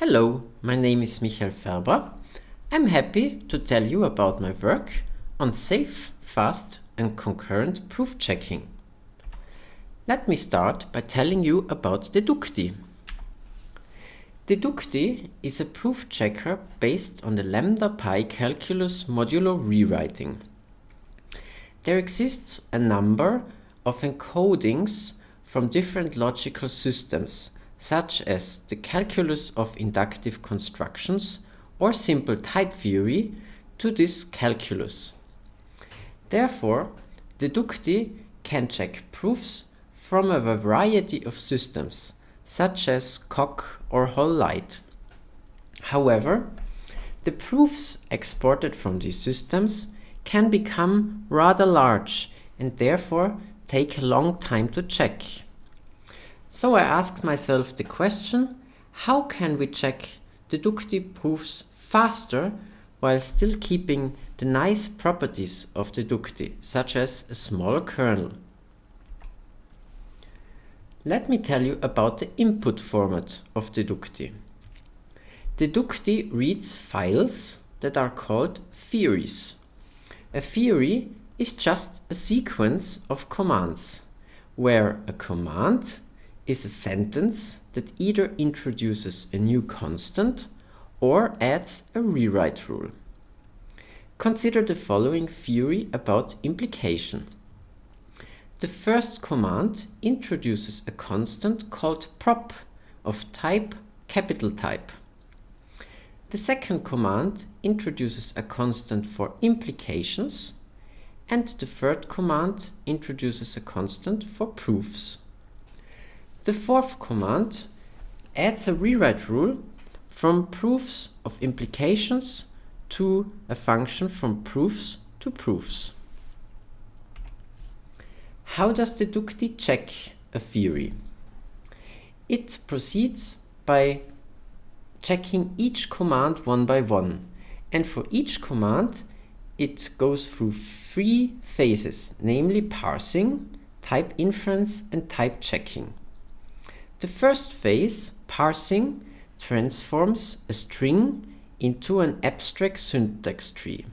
Hello, my name is Michael Färber. I'm happy to tell you about my work on safe, fast and concurrent proof checking. Let me start by telling you about Dedukti. Dedukti is a proof checker based on the lambda-Pi Calculus Modulo Rewriting. There exists a number of encodings from different logical systems, such as the calculus of inductive constructions or simple type theory, to this calculus. Therefore, Dedukti can check proofs from a variety of systems, such as cock or whole light. However, the proofs exported from these systems can become rather large and therefore take a long time to check. So I asked myself the question, how can we check Dedukti proofs faster while still keeping the nice properties of Dedukti, such as a small kernel? Let me tell you about the input format of Dedukti. Dedukti reads files that are called theories. A theory is just a sequence of commands, where a command is a sentence that either introduces a new constant or adds a rewrite rule. Consider the following theory about implication. The first command introduces a constant called prop of type capital type. The second command introduces a constant for implications, and the third command introduces a constant for proofs. The fourth command adds a rewrite rule from proofs of implications to a function from proofs to proofs. How does Dedukti check a theory? It proceeds by checking each command one by one, and for each command it goes through three phases, namely parsing, type inference and type checking. The first phase, parsing, transforms a string into an abstract syntax tree.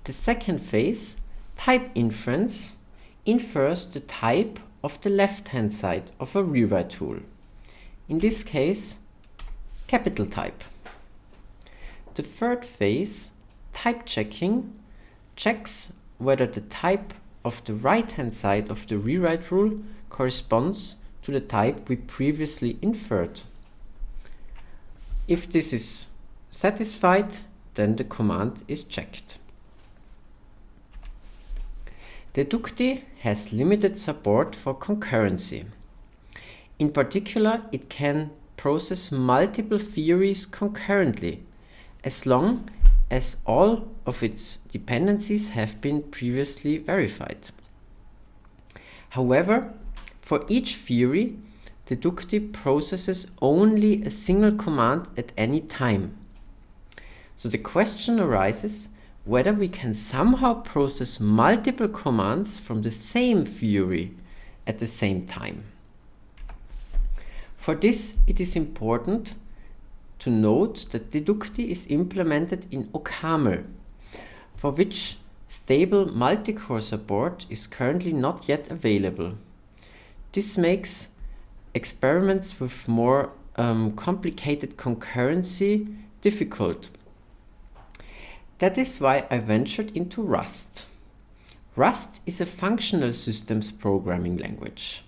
The second phase, type inference, infers the type of the left-hand side of a rewrite rule. In this case, capital type. The third phase, type checking, checks whether the type of the right-hand side of the rewrite rule corresponds to the type we previously inferred. If this is satisfied, then the command is checked. Dedukti has limited support for concurrency. In particular, it can process multiple theories concurrently, as long as all of its dependencies have been previously verified. However, for each theory, Dedukti processes only a single command at any time. So the question arises whether we can somehow process multiple commands from the same theory at the same time. For this, it is important to note that Dedukti is implemented in OCaml, for which stable multicore support is currently not yet available. This makes experiments with more complicated concurrency difficult. That is why I ventured into Rust. Rust is a functional systems programming language.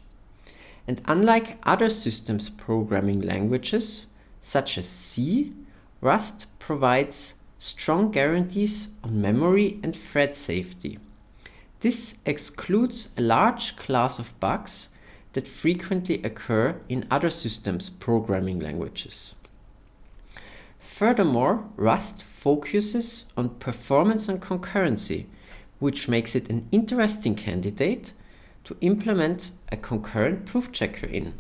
And unlike other systems programming languages, such as C, Rust provides strong guarantees on memory and thread safety. This excludes a large class of bugs that frequently occur in other systems programming languages. Furthermore, Rust focuses on performance and concurrency, which makes it an interesting candidate to implement a concurrent proof checker in.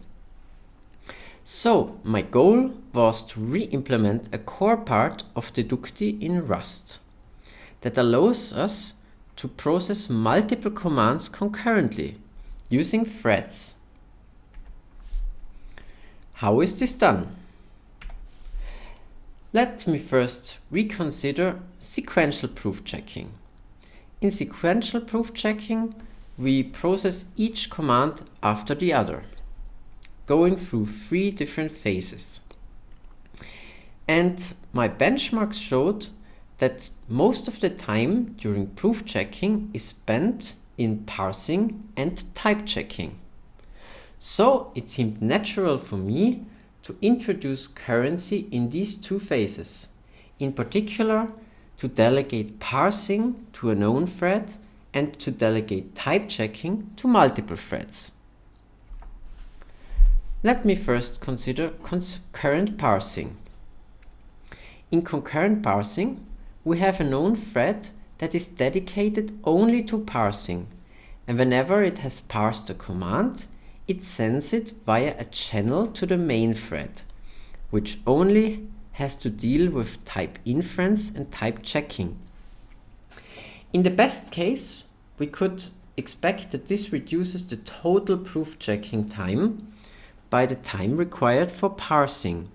So, my goal was to re-implement a core part of Dedukti in Rust that allows us to process multiple commands concurrently using threads. How is this done? Let me first reconsider sequential proof checking. In sequential proof checking, we process each command after the other, going through 3 different phases. And my benchmarks showed that most of the time during proof checking is spent in parsing and type checking. So it seemed natural for me to introduce concurrency in these 2 phases, in particular to delegate parsing to a known thread and to delegate type checking to multiple threads. Let me first consider concurrent parsing. In concurrent parsing, we have a known thread that is dedicated only to parsing, and whenever it has parsed a command, it sends it via a channel to the main thread, which only has to deal with type inference and type checking. In the best case, we could expect that this reduces the total proof checking time by the time required for parsing.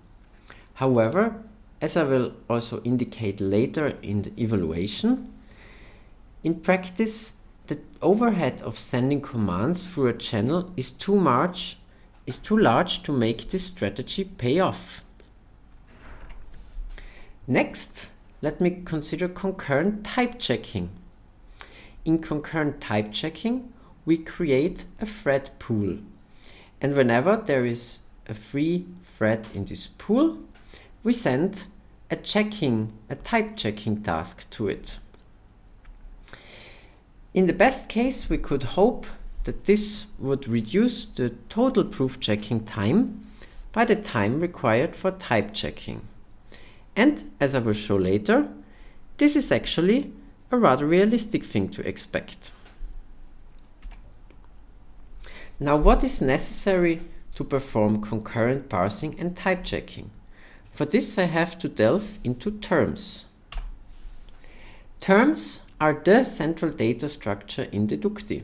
However, as I will also indicate later in the evaluation, in practice, the overhead of sending commands through a channel is too large to make this strategy pay off. Next, let me consider concurrent type checking. In concurrent type checking, we create a thread pool, and whenever there is a free thread in this pool, we send a type checking task to it. In the best case, we could hope that this would reduce the total proof checking time by the time required for type checking. And as I will show later, this is actually a rather realistic thing to expect. Now, what is necessary to perform concurrent parsing and type checking? For this, I have to delve into terms. Terms are the central data structure in Dedukti.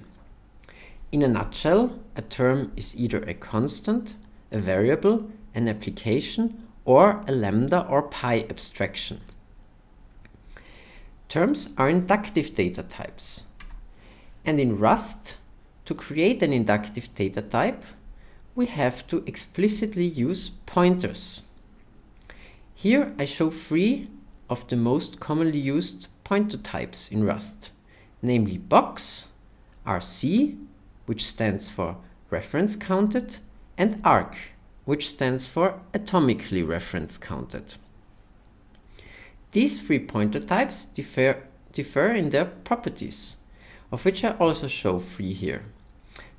In a nutshell, a term is either a constant, a variable, an application, or a lambda or pi abstraction. Terms are inductive data types. And in Rust, to create an inductive data type, we have to explicitly use pointers. Here I show 3 of the most commonly used pointer types in Rust, namely box, RC, which stands for reference counted, and arc, which stands for atomically reference counted. These 3 pointer types differ in their properties, of which I also show 3 here.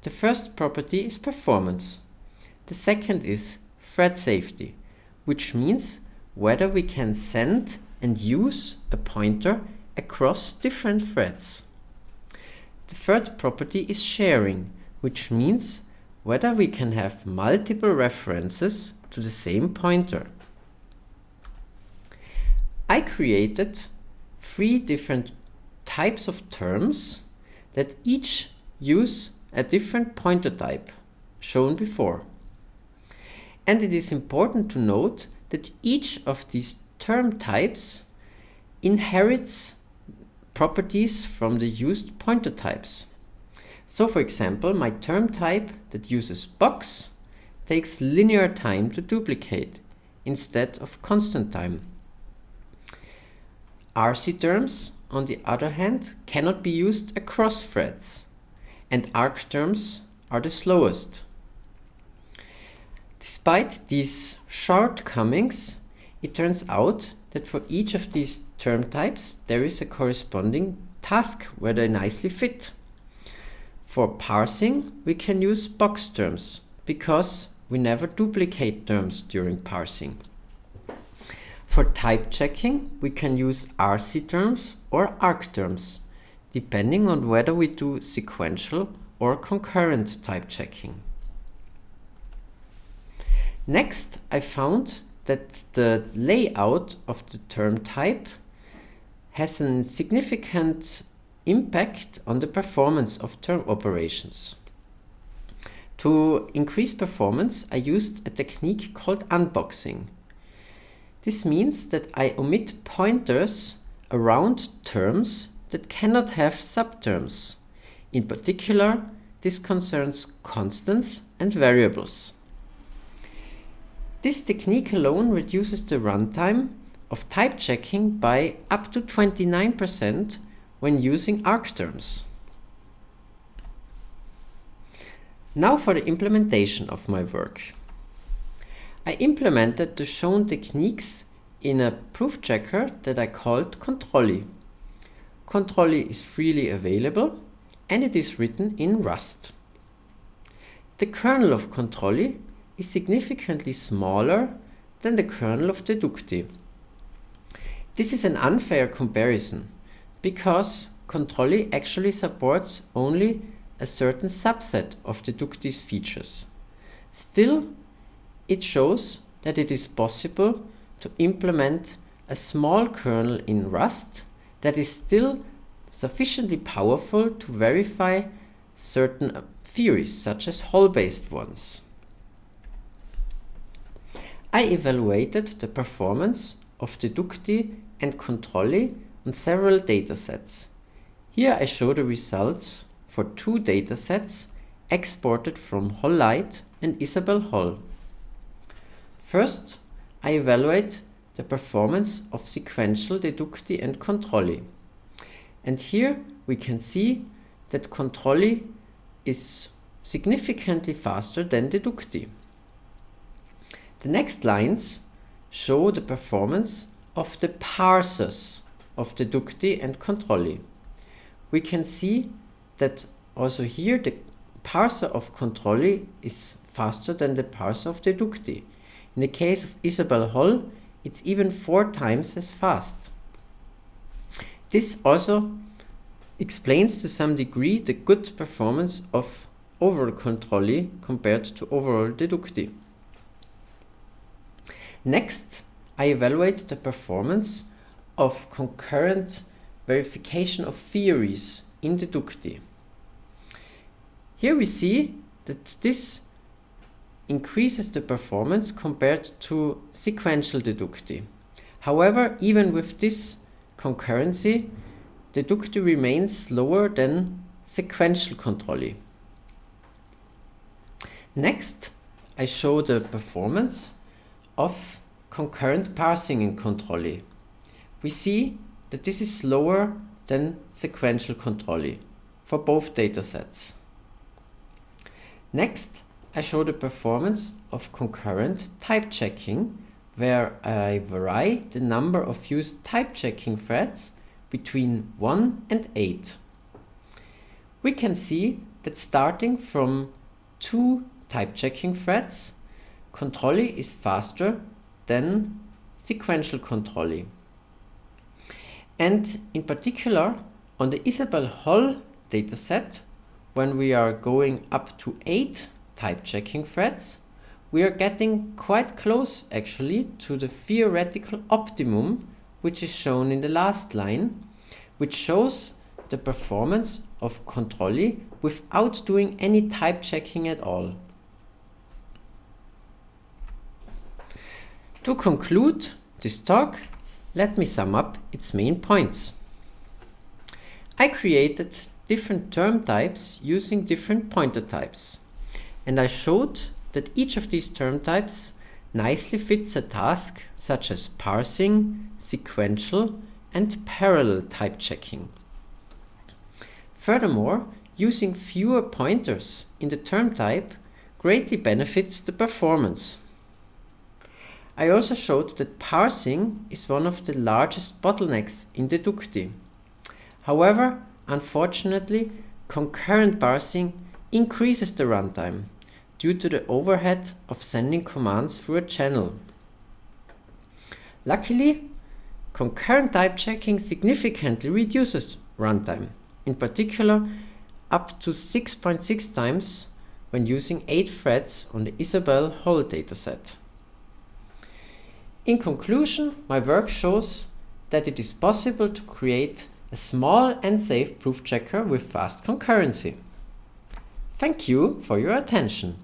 The first property is performance. The second is thread safety, which means whether we can send and use a pointer across different threads. The third property is sharing, which means whether we can have multiple references to the same pointer. I created 3 different types of terms that each use a different pointer type, shown before. And it is important to note that each of these term types inherits properties from the used pointer types. So for example, my term type that uses box takes linear time to duplicate instead of constant time. RC terms, on the other hand, cannot be used across threads, and arc terms are the slowest. Despite these shortcomings, it turns out that for each of these term types there is a corresponding task where they nicely fit. For parsing, we can use box terms because we never duplicate terms during parsing. For type checking, we can use RC terms or arc terms, depending on whether we do sequential or concurrent type checking. Next, I found that the layout of the term type has a significant impact on the performance of term operations. To increase performance, I used a technique called unboxing. This means that I omit pointers around terms that cannot have subterms. In particular, this concerns constants and variables. This technique alone reduces the runtime of type checking by up to 29% when using argterms. Now for the implementation of my work. I implemented the shown techniques in a proof checker that I called Kontroli. Kontroli is freely available and it is written in Rust. The kernel of Kontroli is significantly smaller than the kernel of Dedukti. This is an unfair comparison because Kontroli actually supports only a certain subset of Dedukti's features. Still, it shows that it is possible to implement a small kernel in Rust that is still sufficiently powerful to verify certain theories, such as hole-based ones. I evaluated the performance of Dedukti and Kontroli on several datasets. Here I show the results for two datasets exported from Hollite and Isabelle Hall. First, I evaluate the performance of sequential Dedukti and Kontroli. And here we can see that Kontroli is significantly faster than Dedukti. The next lines show the performance of the parsers of Dedukti and Kontroli. We can see that also here the parser of Kontroli is faster than the parser of Dedukti. In the case of Isabelle Hall, it's even 4 times as fast. This also explains to some degree the good performance of overall Kontroli compared to overall Dedukti. Next, I evaluate the performance of concurrent verification of theories in Dedukti. Here we see that this increases the performance compared to sequential Dedukti. However, even with this concurrency, Dedukti remains slower than sequential Kontroli. Next, I show the performance of concurrent parsing in Kontroli. We see that this is slower than sequential Kontroli for both datasets. Next, I show the performance of concurrent type checking, where I vary the number of used type checking threads between 1 and 8. We can see that starting from 2 type checking threads, Kontroli is faster than sequential Kontroli. And in particular, on the Isabelle Hall dataset, when we are going up to 8 type checking threads, we are getting quite close actually to the theoretical optimum, which is shown in the last line, which shows the performance of Kontroli without doing any type checking at all. To conclude this talk, let me sum up its main points. I created different term types using different pointer types, and I showed that each of these term types nicely fits a task such as parsing, sequential, and parallel type checking. Furthermore, using fewer pointers in the term type greatly benefits the performance. I also showed that parsing is one of the largest bottlenecks in Dedukti. However, unfortunately, concurrent parsing increases the runtime due to the overhead of sending commands through a channel. Luckily, concurrent type checking significantly reduces runtime, in particular up to 6.6 times when using 8 threads on the Isabelle Hall dataset. In conclusion, my work shows that it is possible to create a small and safe proof checker with fast concurrency. Thank you for your attention.